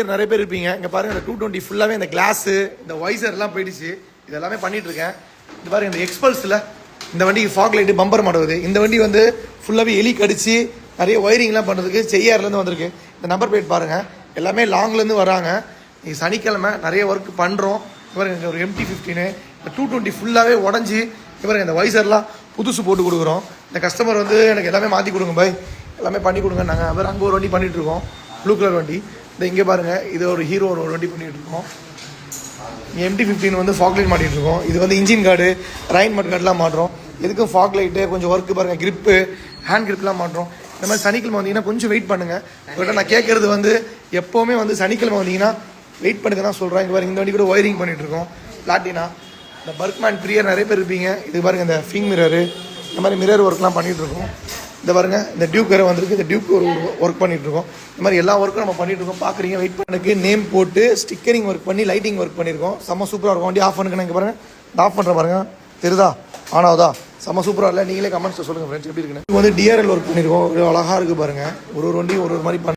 நிறைய பேர் இருப்பீங்க. இங்கே பாருங்க, இந்த 220 ஃபுல்லாகவே இந்த கிளாஸு இந்த வைசர்லாம் போயிடுச்சு. இது எல்லாமே பண்ணிட்டு இருக்கேன். இது பாருங்க, இந்த எக்ஸ்பல்ஸில் இந்த வண்டிக்கு ஃபாக் லைட்டு பம்பர் மாட்டுவது. இந்த வண்டி வந்து ஃபுல்லாகவே எலி கடிச்சு நிறைய ஒயரிங்லாம் பண்ணுறதுக்கு செய்யார்லேருந்து வந்திருக்கு. இந்த நம்பர் பிளேட் பாருங்கள், எல்லாமே லாங்லேருந்து வராங்க. நீங்கள் சனிக்கிழமை நிறைய ஒர்க் பண்ணுறோம். பாருங்க, ஒரு MT-15 இந்த 220 ஃபுல்லாகவே உடஞ்சி பாருங்க, இந்த வைசர்லாம் புதுசு போட்டு கொடுக்குறோம். இந்த கஸ்டமர் வந்து எனக்கு எல்லாமே மாற்றி கொடுங்க பாய், எல்லாமே பண்ணி கொடுங்க. நாங்கள் அப்புறம் அங்கே ஒரு வண்டி பண்ணிகிட்டு இருக்கோம், ப்ளூ கலர் வண்டி. இந்த இங்கே பாருங்கள், இது ஒரு ஹீரோ ஒரு வண்டி பண்ணிகிட்டு இருக்கோம். MT-15 வந்து ஃபாக் லைட் மாட்டிகிட்டு இருக்கோம். இது வந்து இன்ஜின் கார்டு, ரைன் மட் கார்டெலாம் மாட்டுறோம். எதுக்கும் ஃபாக் லைட்டு கொஞ்சம் ஒர்க்கு பாருங்கள், கிரிப்பு ஹேண்ட் கிரிப்லாம் மாட்டுறோம். இந்த மாதிரி சனிக்கிழமை வந்தீங்கன்னா கொஞ்சம் வெயிட் பண்ணுங்கள். உங்கள்கிட்ட நான் கேட்குறது வந்து எப்போவுமே வந்து சனிக்கிழமை வந்தீங்கன்னா வெயிட் பண்ணுங்க தான் சொல்கிறேன். இங்கே பாருங்க, இந்த வண்டி கூட ஒயரிங் பண்ணிகிட்டு இருக்கோம். பிளாட்டினா இந்த பர்க்மேன் பிரியர் நிறைய பேர் இருப்பீங்க. இது பாருங்கள், இந்த ஃபிங் மிரரு இந்த மாதிரி மிரர் ஒர்க்லாம் பண்ணிகிட்டு இருக்கோம். இந்த பாருங்க, இந்த டியூக் வேறு வந்திருக்கு. இந்த டியூக் ஒரு ஒர்க் பண்ணிட்டு இருக்கோம். இந்த மாதிரி எல்லா ஒர்க்கும் நம்ம பண்ணிட்டு இருக்கோம். பார்க்குறீங்க, வெயிட் பண்ணுக்கு நேம் போட்டு ஸ்டிக்கரிங் ஒர்க் பண்ணி லைட்டிங் ஒர்க் பண்ணியிருக்கோம். செம்ம சூப்பராக இருக்கும். வண்டி ஆஃப் பண்ணுங்க. இங்கே பாருங்க, ஆஃப் பண்ணுற பாருங்க, தெரியுதா? ஆனாவதா? செம்ம சூப்பராக இல்லை? நீங்களே கமெண்ட்ஸில் சொல்லுங்கள் ஃப்ரெண்ட்ஸ், எப்படி இருக்குன்னு. இது வந்து DRL ஒர்க் பண்ணியிருக்கோம். அழகாக இருக்குது பாருங்கள். ஒரு வண்டி ஒரு மாதிரி